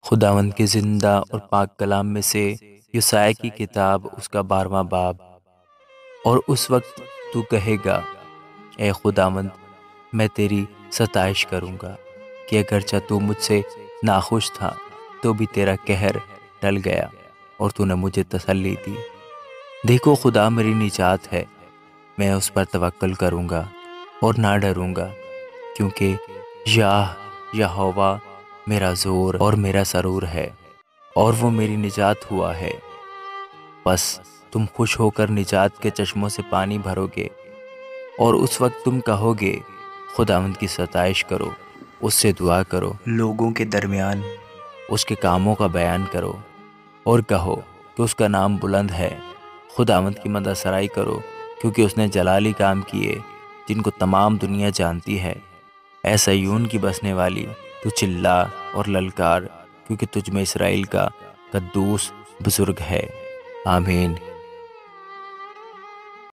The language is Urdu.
خداوند کے زندہ اور پاک کلام میں سے یسایا کی کتاب اس کا 12واں باب۔ اور اس وقت تو کہے گا، اے خداوند، میں تیری ستائش کروں گا کہ اگرچہ تو مجھ سے ناخوش تھا تو بھی تیرا قہر ٹل گیا اور تو نے مجھے تسلی دی۔ دیکھو، خدا میری نجات ہے، میں اس پر توکل کروں گا اور نہ ڈروں گا، کیونکہ یہوہ میرا زور اور میرا سرور ہے، اور وہ میری نجات ہوا ہے۔ بس تم خوش ہو کر نجات کے چشموں سے پانی بھرو گے، اور اس وقت تم کہو گے، خداوند کی ستائش کرو، اس سے دعا کرو، لوگوں کے درمیان اس کے کاموں کا بیان کرو، اور کہو کہ اس کا نام بلند ہے۔ خداوند کی مدح سرائی کرو، کیونکہ اس نے جلالی کام کیے جن کو تمام دنیا جانتی ہے۔ اے صیون کی بسنے والی، تو چلا اور للکار، کیونکہ تجھ میں اسرائیل کا قدوس بزرگ ہے۔ آمین۔